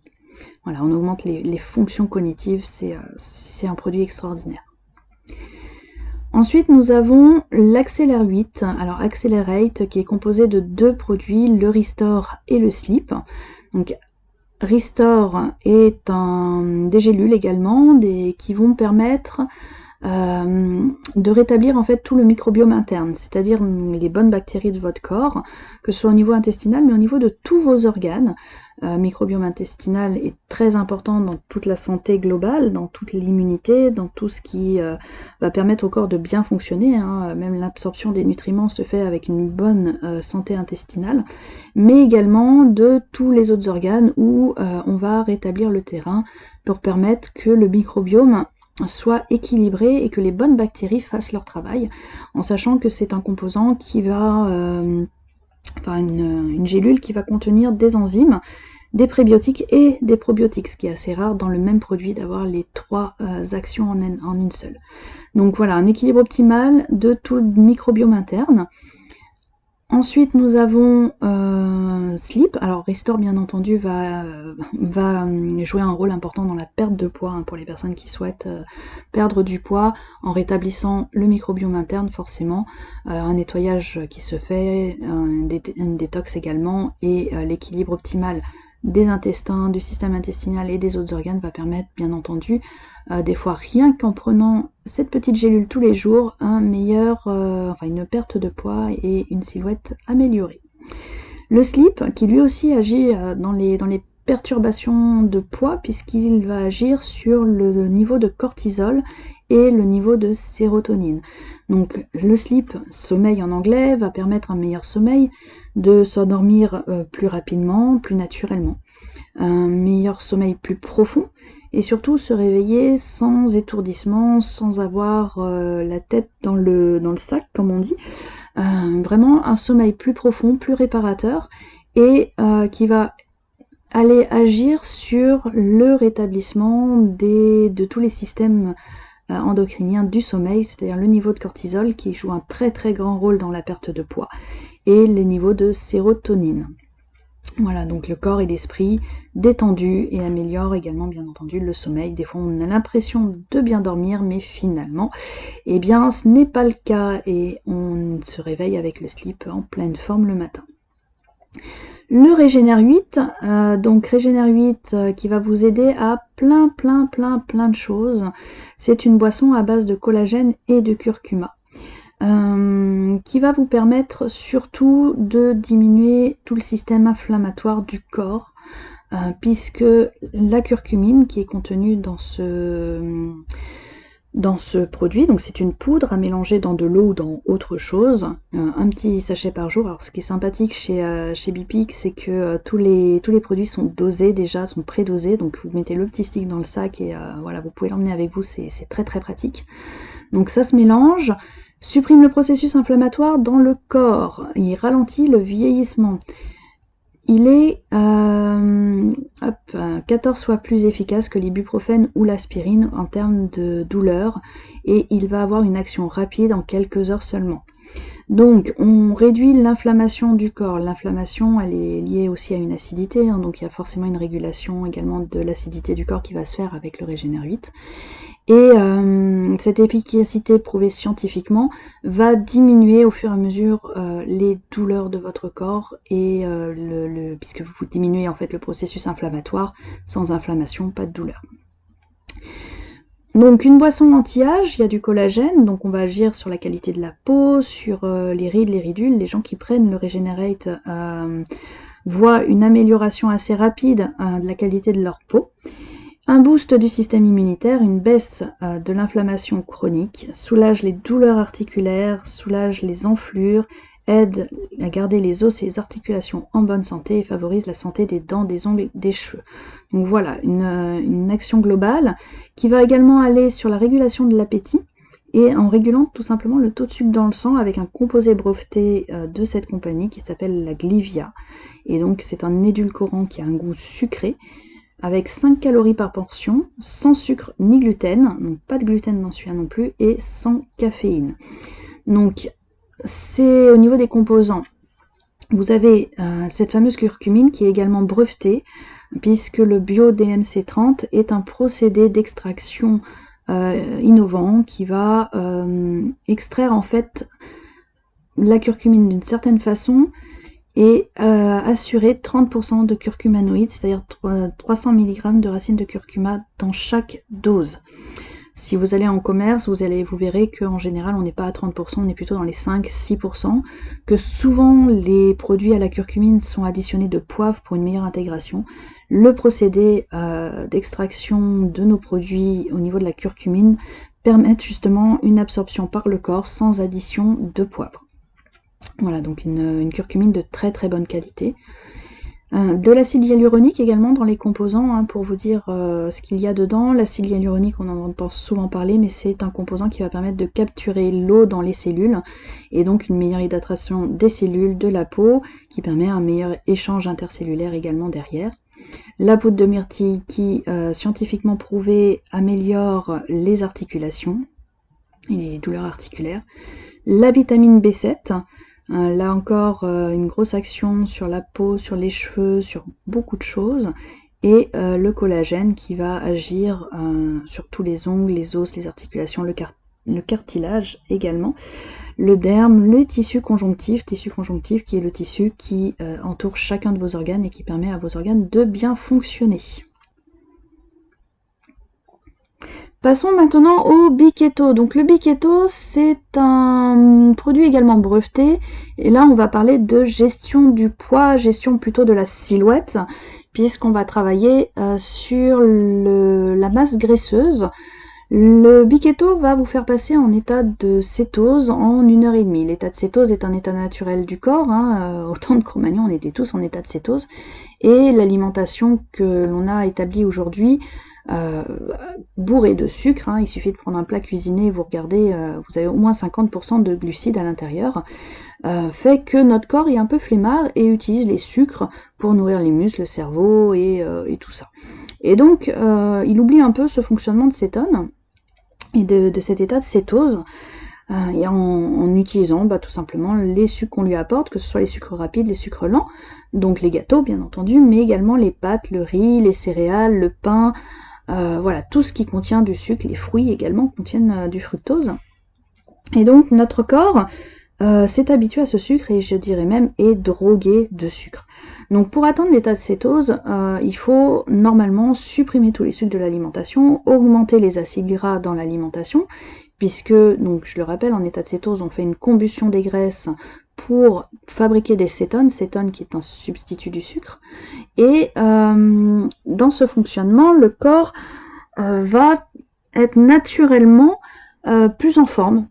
Voilà, on augmente les fonctions cognitives, c'est un produit extraordinaire. Ensuite, nous avons l'Acceler 8, alors Accelerate, qui est composé de 2 produits, le Restore et le Sleep. Donc, Restore est des gélules également, qui vont permettre de rétablir en fait tout le microbiome interne, c'est-à-dire les bonnes bactéries de votre corps, que ce soit au niveau intestinal, mais au niveau de tous vos organes. Microbiome intestinal est très important dans toute la santé globale, dans toute l'immunité, dans tout ce qui va permettre au corps de bien fonctionner, hein. Même l'absorption des nutriments se fait avec une bonne santé intestinale, mais également de tous les autres organes où on va rétablir le terrain pour permettre que le microbiome soit équilibré et que les bonnes bactéries fassent leur travail, en sachant que c'est un composant qui va... une gélule qui va contenir des enzymes, des prébiotiques et des probiotiques, ce qui est assez rare dans le même produit d'avoir les trois actions en une seule. Donc voilà, un équilibre optimal de tout le microbiome interne. Ensuite, nous avons Sleep. Alors, Restore, bien entendu, va jouer un rôle important dans la perte de poids, hein, pour les personnes qui souhaitent perdre du poids en rétablissant le microbiome interne, forcément. Un nettoyage qui se fait, une détox également, et l'équilibre optimal des intestins, du système intestinal et des autres organes va permettre, bien entendu, des fois rien qu'en prenant cette petite gélule tous les jours, une perte de poids et une silhouette améliorée. Le sleep, qui lui aussi agit dans les perturbations de poids, puisqu'il va agir sur le niveau de cortisol et le niveau de sérotonine. Donc le sleep, sommeil en anglais, va permettre un meilleur sommeil, de s'endormir plus rapidement, plus naturellement. Un meilleur sommeil plus profond, et surtout se réveiller sans étourdissement, sans avoir la tête dans le sac, comme on dit. Vraiment un sommeil plus profond, plus réparateur, et qui va aller agir sur le rétablissement de tous les systèmes endocriniens du sommeil, c'est-à-dire le niveau de cortisol qui joue un très très grand rôle dans la perte de poids, et les niveaux de sérotonine. Voilà, donc le corps et l'esprit détendus, et améliore également bien entendu le sommeil. Des fois on a l'impression de bien dormir, mais finalement, eh bien ce n'est pas le cas, et on se réveille avec le sleep en pleine forme le matin. Le Régénère 8, donc Régénère 8 qui va vous aider à plein de choses. C'est une boisson à base de collagène et de curcuma. Qui va vous permettre surtout de diminuer tout le système inflammatoire du corps, puisque la curcumine qui est contenue dans ce produit, donc c'est une poudre à mélanger dans de l'eau ou dans autre chose, un petit sachet par jour. Alors ce qui est sympathique chez Bipic, c'est que tous les produits sont dosés déjà, sont pré-dosés, donc vous mettez le petit stick dans le sac et voilà, vous pouvez l'emmener avec vous, c'est très très pratique. Donc ça se mélange, supprime le processus inflammatoire dans le corps, il ralentit le vieillissement. Il est 14 fois plus efficace que l'ibuprofène ou l'aspirine en termes de douleur, et il va avoir une action rapide en quelques heures seulement. Donc on réduit l'inflammation du corps. L'inflammation, elle est liée aussi à une acidité, hein, donc il y a forcément une régulation également de l'acidité du corps qui va se faire avec le Régénère 8. Et cette efficacité prouvée scientifiquement va diminuer au fur et à mesure les douleurs de votre corps, et puisque vous diminuez en fait le processus inflammatoire. Sans inflammation, pas de douleur. Donc une boisson anti-âge, il y a du collagène, donc on va agir sur la qualité de la peau, sur les rides, les ridules. Les gens qui prennent le Regenerate voient une amélioration assez rapide de la qualité de leur peau. Un boost du système immunitaire, une baisse de l'inflammation chronique, soulage les douleurs articulaires, soulage les enflures, aide à garder les os et les articulations en bonne santé et favorise la santé des dents, des ongles et des cheveux. Donc voilà, une action globale qui va également aller sur la régulation de l'appétit, et en régulant tout simplement le taux de sucre dans le sang avec un composé breveté de cette compagnie qui s'appelle la Glyvia. Et donc c'est un édulcorant qui a un goût sucré, avec 5 calories par portion, sans sucre ni gluten, donc pas de gluten dans celui-là non plus, et sans caféine. Donc c'est au niveau des composants. Vous avez cette fameuse curcumine qui est également brevetée, puisque le bio-DMC30 est un procédé d'extraction innovant qui va extraire en fait la curcumine d'une certaine façon, et assurer 30% de curcumanoïdes, c'est-à-dire 300 mg de racines de curcuma dans chaque dose. Si vous allez en commerce, vous verrez qu'en général, on n'est pas à 30%, on est plutôt dans les 5-6%, que souvent les produits à la curcumine sont additionnés de poivre pour une meilleure intégration. Le procédé d'extraction de nos produits au niveau de la curcumine permet justement une absorption par le corps sans addition de poivre. Voilà, donc une curcumine de très très bonne qualité. De l'acide hyaluronique également dans les composants, hein, pour vous dire ce qu'il y a dedans. L'acide hyaluronique, on en entend souvent parler, mais c'est un composant qui va permettre de capturer l'eau dans les cellules, et donc une meilleure hydratation des cellules, de la peau, qui permet un meilleur échange intercellulaire également derrière. La poudre de myrtille qui, scientifiquement prouvé, améliore les articulations et les douleurs articulaires. La vitamine B7, là encore une grosse action sur la peau, sur les cheveux, sur beaucoup de choses. Et le collagène qui va agir sur tous les ongles, les os, les articulations, le cartilage également. Le derme, le tissu conjonctif qui est le tissu qui entoure chacun de vos organes et qui permet à vos organes de bien fonctionner. Passons maintenant au Biquetto. Donc le Biquetto, c'est un produit également breveté, et là on va parler de gestion du poids, gestion plutôt de la silhouette, puisqu'on va travailler sur la masse graisseuse. Le Biquetto va vous faire passer en état de cétose en 1h30. L'état de cétose est un état naturel du corps, hein. Au temps de Cro-Magnon, on était tous en état de cétose, et l'alimentation que l'on a établie aujourd'hui, bourré de sucre, hein, il suffit de prendre un plat cuisiné, vous regardez, vous avez au moins 50% de glucides à l'intérieur, fait que notre corps est un peu flemmard et utilise les sucres pour nourrir les muscles, le cerveau et tout ça. Et donc il oublie un peu ce fonctionnement de cétone et de cet état de cétose, et en utilisant tout simplement les sucres qu'on lui apporte, que ce soit les sucres rapides, les sucres lents, donc les gâteaux bien entendu, mais également les pâtes, le riz, les céréales, le pain, voilà, tout ce qui contient du sucre, les fruits également contiennent du fructose. Et donc notre corps s'est habitué à ce sucre, et je dirais même est drogué de sucre. Donc pour atteindre l'état de cétose, il faut normalement supprimer tous les sucres de l'alimentation, augmenter les acides gras dans l'alimentation, puisque, donc je le rappelle, en état de cétose, on fait une combustion des graisses pour fabriquer des cétones qui est un substitut du sucre. Et dans ce fonctionnement, le corps va être naturellement plus en forme,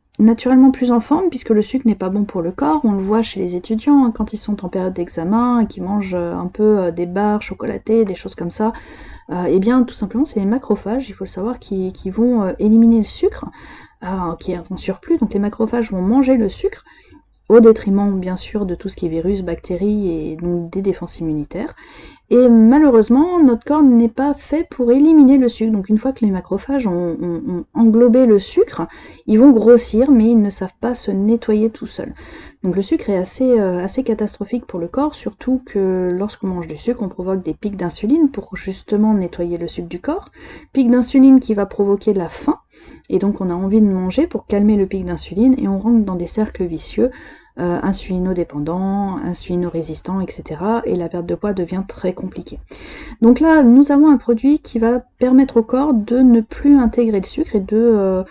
puisque le sucre n'est pas bon pour le corps. On le voit chez les étudiants, hein, quand ils sont en période d'examen et qu'ils mangent un peu des barres chocolatées, des choses comme ça, et bien tout simplement c'est les macrophages, il faut le savoir, qui vont éliminer le sucre, qui est en surplus. Donc les macrophages vont manger le sucre, au détriment bien sûr de tout ce qui est virus, bactéries et donc des défenses immunitaires. Et malheureusement, notre corps n'est pas fait pour éliminer le sucre. Donc une fois que les macrophages ont englobé le sucre, ils vont grossir, mais ils ne savent pas se nettoyer tout seuls. Donc le sucre est assez catastrophique pour le corps, surtout que lorsqu'on mange du sucre, on provoque des pics d'insuline pour justement nettoyer le sucre du corps. Pic d'insuline qui va provoquer de la faim, et donc on a envie de manger pour calmer le pic d'insuline, et on rentre dans des cercles vicieux, insulinodépendants, insulinorésistants, etc. Et la perte de poids devient très compliquée. Donc là, nous avons un produit qui va permettre au corps de ne plus intégrer le sucre et de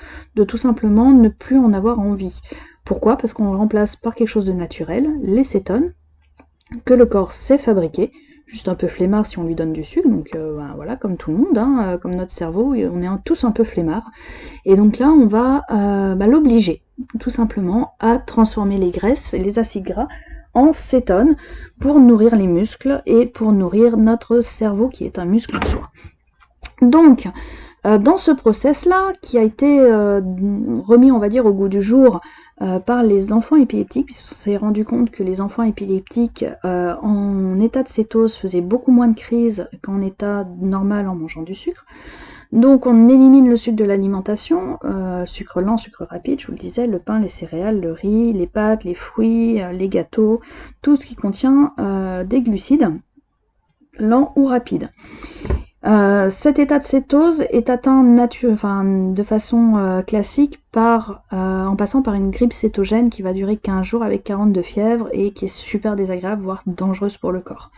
tout simplement ne plus en avoir envie. Pourquoi ? Parce qu'on le remplace par quelque chose de naturel, les cétones, que le corps sait fabriquer, juste un peu flemmard si on lui donne du sucre, donc voilà, comme tout le monde, hein, comme notre cerveau, on est tous un peu flemmards. Et donc là, on va l'obliger, tout simplement, à transformer les graisses et les acides gras en cétones pour nourrir les muscles et pour nourrir notre cerveau qui est un muscle en soi. Donc, dans ce process-là, qui a été remis, on va dire, au goût du jour par les enfants épileptiques, puisqu'on s'est rendu compte que les enfants épileptiques en état de cétose faisaient beaucoup moins de crises qu'en état normal en mangeant du sucre. Donc on élimine le sucre de l'alimentation, sucre lent, sucre rapide, je vous le disais, le pain, les céréales, le riz, les pâtes, les fruits, les gâteaux, tout ce qui contient des glucides, lents ou rapides. Cet état de cétose est atteint de façon classique en passant par une grippe cétogène qui va durer 15 jours avec 40 de fièvre et qui est super désagréable, voire dangereuse pour le corps.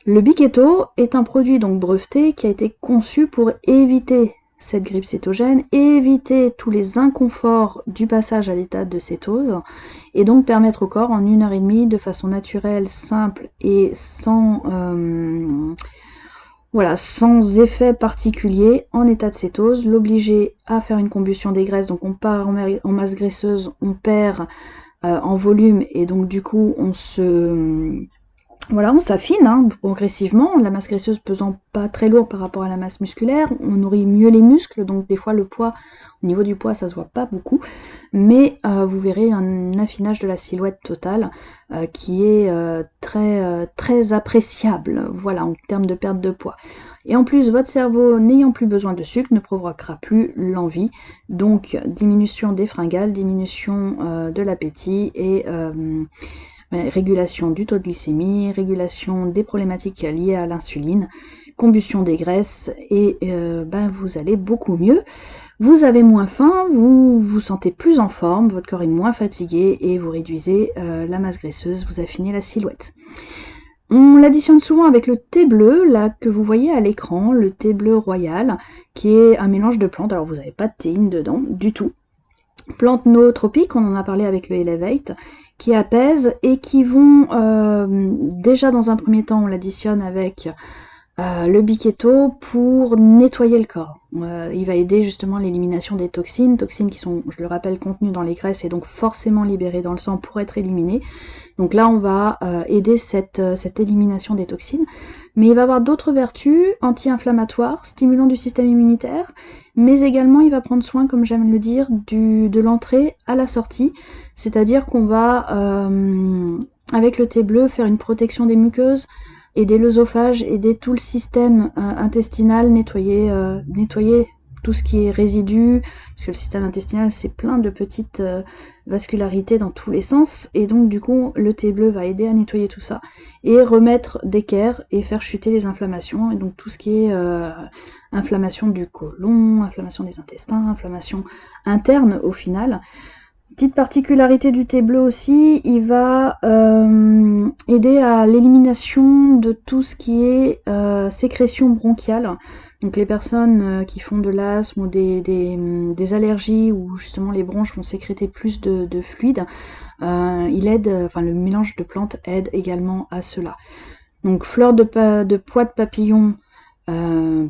Le Biquetto est un produit donc breveté qui a été conçu pour éviter cette grippe cétogène, éviter tous les inconforts du passage à l'état de cétose, et donc permettre au corps en 1h30 de façon naturelle, simple et sans effet particulier en état de cétose, l'obliger à faire une combustion des graisses. Donc on part en masse graisseuse, on perd en volume, et donc du coup on s'affine progressivement, la masse graisseuse pesant pas très lourd par rapport à la masse musculaire, on nourrit mieux les muscles, donc des fois le poids, au niveau du poids ça se voit pas beaucoup, mais vous verrez un affinage de la silhouette totale qui est très appréciable, voilà, en termes de perte de poids. Et en plus, votre cerveau, n'ayant plus besoin de sucre, ne provoquera plus l'envie, donc diminution des fringales, diminution de l'appétit et régulation du taux de glycémie, régulation des problématiques liées à l'insuline, combustion des graisses, et vous allez beaucoup mieux. Vous avez moins faim, vous vous sentez plus en forme, votre corps est moins fatigué et vous réduisez la masse graisseuse, vous affinez la silhouette. On l'additionne souvent avec le thé bleu, là, que vous voyez à l'écran, le thé bleu royal, qui est un mélange de plantes. Alors vous n'avez pas de théine dedans, du tout. Plantes nootropiques, on en a parlé avec le Elevate, qui apaisent et qui vont, déjà dans un premier temps, on l'additionne avec le Biquetto pour nettoyer le corps. Il va aider justement l'élimination des toxines qui sont, je le rappelle, contenues dans les graisses et donc forcément libérées dans le sang pour être éliminées. Donc là, on va aider cette élimination des toxines. Mais il va avoir d'autres vertus anti-inflammatoires, stimulant du système immunitaire, mais également il va prendre soin, comme j'aime le dire, de l'entrée à la sortie. C'est-à-dire qu'on va, avec le thé bleu, faire une protection des muqueuses, aider l'œsophage, aider tout le système intestinal, nettoyer tout ce qui est résidu, parce que le système intestinal c'est plein de petites vascularités dans tous les sens, et donc du coup le thé bleu va aider à nettoyer tout ça, et remettre d'équerre et faire chuter les inflammations, et donc tout ce qui est inflammation du côlon, inflammation des intestins, inflammation interne au final. Petite particularité du thé bleu aussi, il va aider à l'élimination de tout ce qui est sécrétion bronchiale. Donc les personnes qui font de l'asthme ou des allergies où justement les bronches vont sécréter plus de fluide, le mélange de plantes aide également à cela. Donc fleurs de pois de papillon,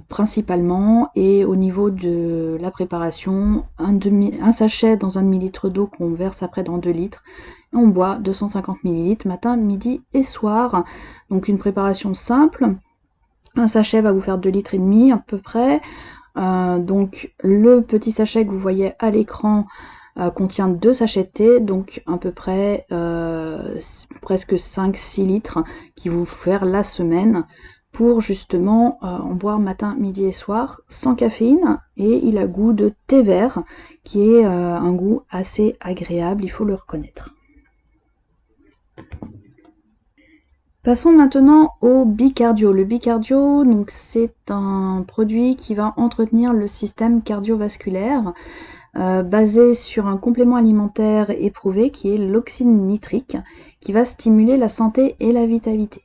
principalement, et au niveau de la préparation, un sachet dans 1 demi-litre d'eau qu'on verse après dans 2 litres, et on boit 250 ml matin, midi et soir. Donc une préparation simple, un sachet va vous faire 2,5 litres à peu près. Donc le petit sachet que vous voyez à l'écran contient 2 sachets de thé, donc à peu près presque 5-6 litres qui vont vous faire la semaine pour justement en boire matin, midi et soir, sans caféine, et il a goût de thé vert, qui est un goût assez agréable, il faut le reconnaître. Passons maintenant au bicardio. Le bicardio, donc, c'est un produit qui va entretenir le système cardiovasculaire, basé sur un complément alimentaire éprouvé qui est l'oxyde nitrique, qui va stimuler la santé et la vitalité.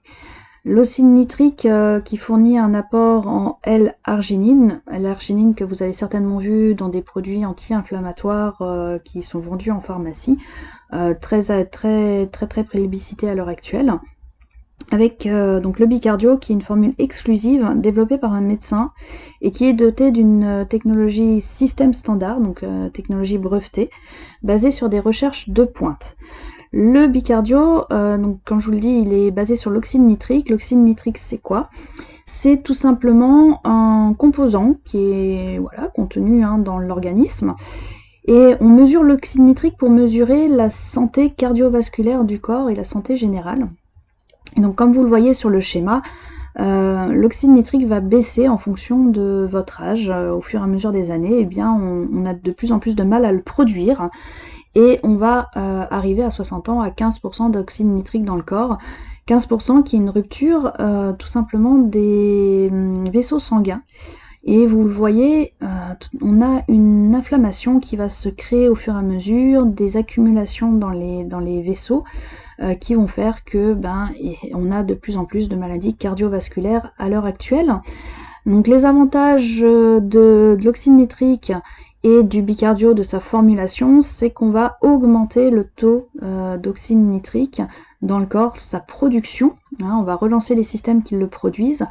L'oxyde nitrique qui fournit un apport en L-arginine que vous avez certainement vu dans des produits anti-inflammatoires qui sont vendus en pharmacie, très plébiscité à l'heure actuelle. Avec donc le bicardio, qui est une formule exclusive développée par un médecin et qui est dotée d'une technologie système standard, donc technologie brevetée, basée sur des recherches de pointe. Le bicardio, donc comme je vous le dis, il est basé sur l'oxyde nitrique. L'oxyde nitrique, c'est quoi? C'est tout simplement un composant qui est contenu dans l'organisme. Et on mesure l'oxyde nitrique pour mesurer la santé cardiovasculaire du corps et la santé générale. Et donc comme vous le voyez sur le schéma, l'oxyde nitrique va baisser en fonction de votre âge. Au fur et à mesure des années, eh bien, on a de plus en plus de mal à le produire. Et on va arriver à 60 ans à 15% d'oxyde nitrique dans le corps. 15% qui est une rupture tout simplement des vaisseaux sanguins. Et vous le voyez, on a une inflammation qui va se créer au fur et à mesure, des accumulations dans les vaisseaux qui vont faire que on a de plus en plus de maladies cardiovasculaires à l'heure actuelle. Donc les avantages de l'oxyde nitrique et du bicardio de sa formulation, c'est qu'on va augmenter le taux d'oxyde nitrique dans le corps, sa production, hein, on va relancer les systèmes qui le produisent,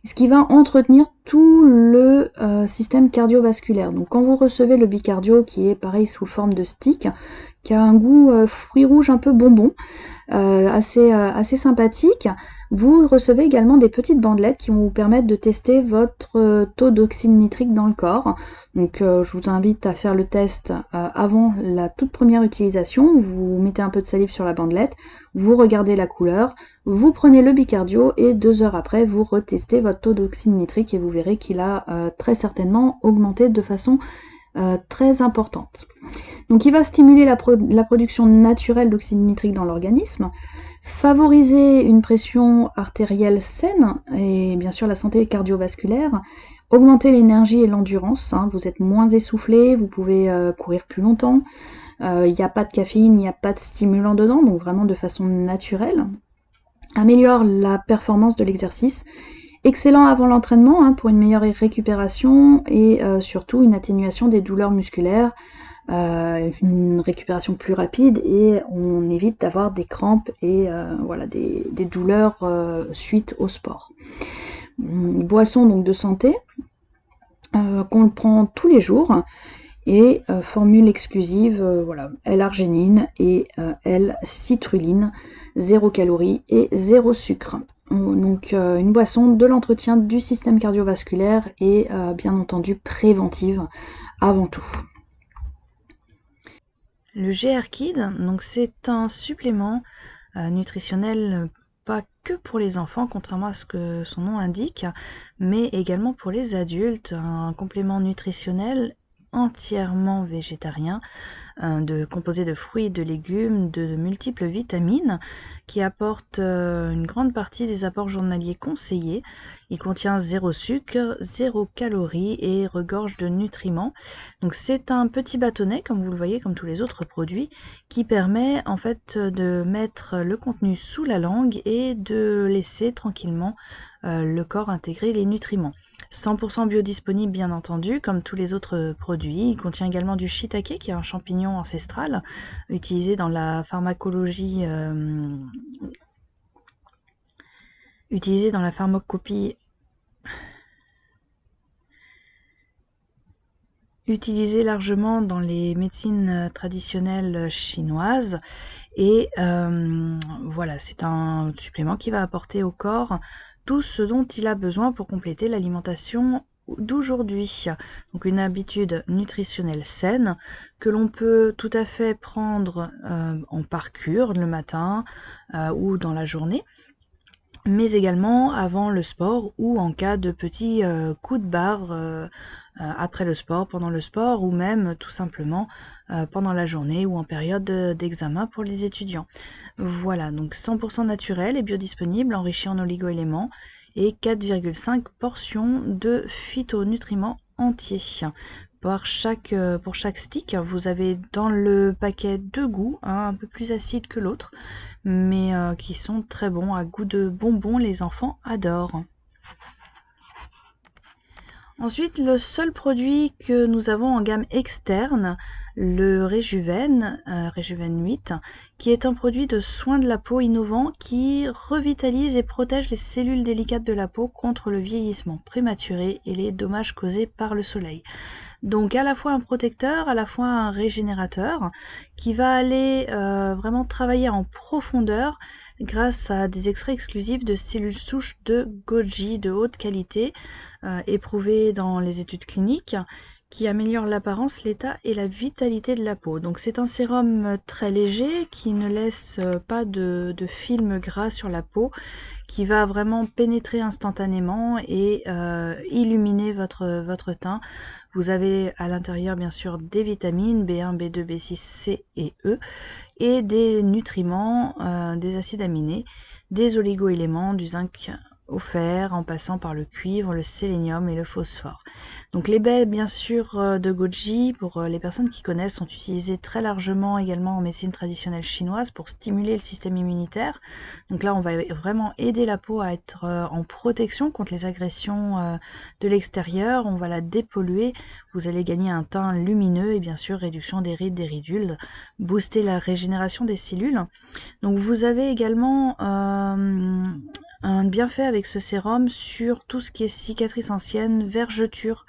ce qui va entretenir tout le système cardiovasculaire. Donc quand vous recevez le bicardio, qui est pareil sous forme de stick, qui a un goût fruit rouge un peu bonbon, assez sympathique, vous recevez également des petites bandelettes qui vont vous permettre de tester votre taux d'oxyde nitrique dans le corps. Donc je vous invite à faire le test avant la toute première utilisation. Vous mettez un peu de salive sur la bandelette, vous regardez la couleur, vous prenez le bicardio et 2 heures après, vous retestez votre taux d'oxyde nitrique et vous verrez qu'il a très certainement augmenté de façon très importante. Donc il va stimuler la production naturelle d'oxyde nitrique dans l'organisme, favoriser une pression artérielle saine et bien sûr la santé cardiovasculaire, augmenter l'énergie et l'endurance, hein, vous êtes moins essoufflé, vous pouvez courir plus longtemps, il n'y a pas de caféine, il n'y a pas de stimulant dedans, donc vraiment de façon naturelle, améliore la performance de l'exercice, excellent avant l'entraînement hein, pour une meilleure récupération et surtout une atténuation des douleurs musculaires, une récupération plus rapide et on évite d'avoir des crampes et voilà, des douleurs suite au sport. Boisson donc de santé, qu'on prend tous les jours et formule exclusive, voilà, L-arginine et L-citrulline, 0 calories et 0 sucre. Donc une boisson de l'entretien du système cardiovasculaire et bien entendu préventive avant tout. Le GR Kid, donc c'est un supplément nutritionnel pas que pour les enfants, contrairement à ce que son nom indique, mais également pour les adultes, un complément nutritionnel entièrement végétarien, composé de fruits et de légumes, de multiples vitamines, qui apportent une grande partie des apports journaliers conseillés. Il contient 0 sucre, 0 calories et regorge de nutriments. Donc c'est un petit bâtonnet, comme vous le voyez, comme tous les autres produits, qui permet en fait de mettre le contenu sous la langue et de laisser tranquillement le corps intégrer les nutriments. 100% biodisponible bien entendu, comme tous les autres produits. Il contient également du shiitake, qui est un champignon ancestral, utilisé dans la pharmacologie, utilisé dans la pharmacopée, utilisé largement dans les médecines traditionnelles chinoises. Et voilà, c'est un supplément qui va apporter au corps tout ce dont il a besoin pour compléter l'alimentation d'aujourd'hui. Donc une habitude nutritionnelle saine que l'on peut tout à fait prendre par cure le matin ou dans la journée, mais également avant le sport ou en cas de petits coups de barre après le sport, pendant le sport ou même tout simplement pendant la journée ou en période d'examen pour les étudiants. Voilà, donc 100% naturel et biodisponible, enrichi en oligo-éléments et 4,5 portions de phytonutriments entiers. Pour chaque stick, vous avez dans le paquet 2 goûts, un peu plus acide que l'autre, mais qui sont très bons, à goût de bonbons, les enfants adorent. Ensuite, le seul produit que nous avons en gamme externe, le Rejuven, Rejuven 8, qui est un produit de soin de la peau innovant qui revitalise et protège les cellules délicates de la peau contre le vieillissement prématuré et les dommages causés par le soleil. Donc à la fois un protecteur, à la fois un régénérateur qui va aller vraiment travailler en profondeur grâce à des extraits exclusifs de cellules souches de Golgi de haute qualité éprouvées dans les études cliniques qui améliorent l'apparence, l'état et la vitalité de la peau. Donc c'est un sérum très léger qui ne laisse pas de film gras sur la peau, qui va vraiment pénétrer instantanément et illuminer votre teint. Vous avez à l'intérieur bien sûr des vitamines B1, B2, B6, C et E et des nutriments, des acides aminés, des oligo-éléments, du zinc au fer, en passant par le cuivre, le sélénium et le phosphore. Donc les baies, bien sûr, de goji, pour les personnes qui connaissent, sont utilisées très largement également en médecine traditionnelle chinoise pour stimuler le système immunitaire. Donc là, on va vraiment aider la peau à être en protection contre les agressions de l'extérieur. On va la dépolluer. Vous allez gagner un teint lumineux et bien sûr réduction des rides, des ridules, booster la régénération des cellules. Donc vous avez également un bienfait avec ce sérum sur tout ce qui est cicatrices anciennes, vergetures.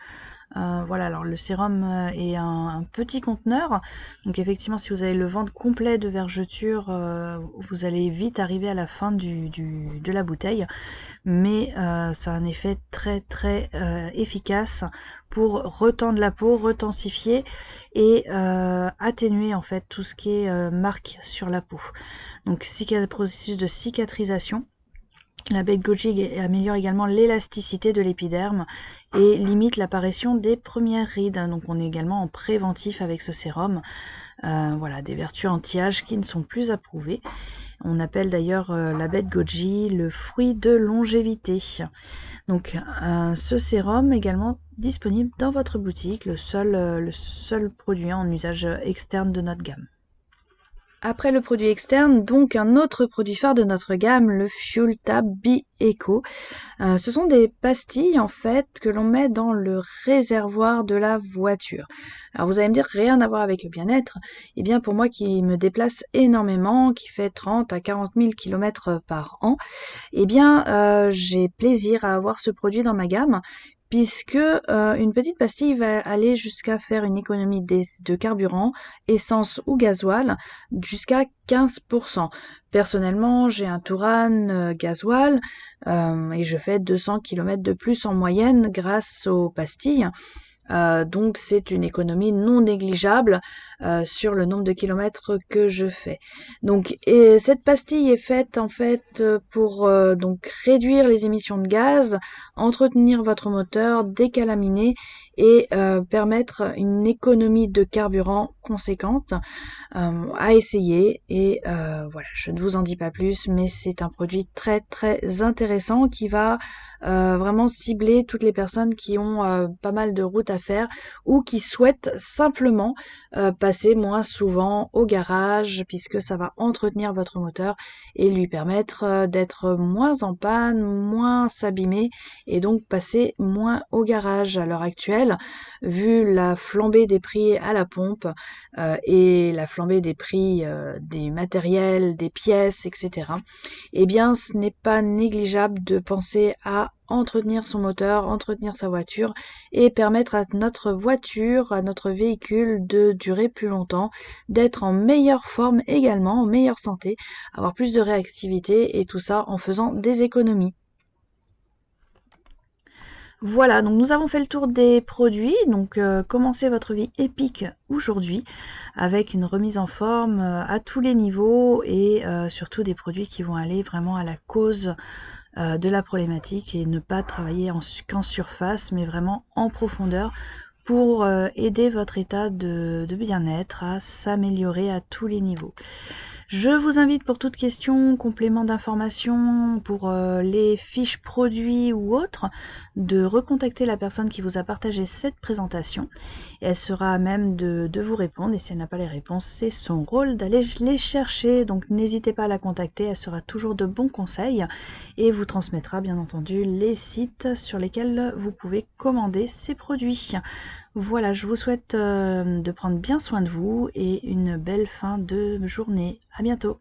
Voilà, alors le sérum est un petit conteneur, donc effectivement si vous avez le ventre complet de vergetures, vous allez vite arriver à la fin de la bouteille, mais ça a un effet très efficace pour retendre la peau, retensifier et atténuer en fait tout ce qui est marque sur la peau. Donc processus de cicatrisation. La baie de goji améliore également l'élasticité de l'épiderme et limite l'apparition des premières rides. Donc on est également en préventif avec ce sérum. Voilà, des vertus anti-âge qui ne sont plus approuvées. On appelle d'ailleurs la baie de goji le fruit de longévité. Donc ce sérum également disponible dans votre boutique, le seul produit en usage externe de notre gamme. Après le produit externe, donc un autre produit phare de notre gamme, le Fuel Tab Bi-Eco. Ce sont des pastilles en fait que l'on met dans le réservoir de la voiture. Alors vous allez me dire rien à voir avec le bien-être. Eh bien pour moi qui me déplace énormément, qui fait 30 à 40 000 km par an, eh bien j'ai plaisir à avoir ce produit dans ma gamme, puisque une petite pastille va aller jusqu'à faire une économie de carburant, essence ou gasoil, jusqu'à 15%. Personnellement, j'ai un Touran gasoil et je fais 200 km de plus en moyenne grâce aux pastilles. Donc c'est une économie non négligeable sur le nombre de kilomètres que je fais. Donc cette pastille est faite en fait pour donc réduire les émissions de gaz, entretenir votre moteur, décalaminer et permettre une économie de carburant conséquente à essayer. Et voilà, je ne vous en dis pas plus, mais c'est un produit très intéressant qui va vraiment cibler toutes les personnes qui ont pas mal de routes à faire ou qui souhaitent simplement passer moins souvent au garage, puisque ça va entretenir votre moteur et lui permettre d'être moins en panne, moins s'abîmer et donc passer moins au garage. À l'heure actuelle, vu la flambée des prix à la pompe et la flambée des prix des matériels, des pièces, etc., eh bien ce n'est pas négligeable de penser à entretenir son moteur, entretenir sa voiture et permettre à notre voiture, à notre véhicule de durer plus longtemps, d'être en meilleure forme également, en meilleure santé, avoir plus de réactivité et tout ça en faisant des économies. Voilà, donc nous avons fait le tour des produits, donc commencez votre vie épique aujourd'hui avec une remise en forme à tous les niveaux et surtout des produits qui vont aller vraiment à la cause de la problématique et ne pas travailler qu'en surface mais vraiment en profondeur pour aider votre état de bien-être à s'améliorer à tous les niveaux. Je vous invite pour toute question, complément d'information, pour les fiches produits ou autres, de recontacter la personne qui vous a partagé cette présentation. Et elle sera à même de vous répondre. Et si elle n'a pas les réponses, c'est son rôle d'aller les chercher. Donc n'hésitez pas à la contacter, elle sera toujours de bons conseils et vous transmettra bien entendu les sites sur lesquels vous pouvez commander ces produits. Voilà, je vous souhaite de prendre bien soin de vous et une belle fin de journée. À bientôt.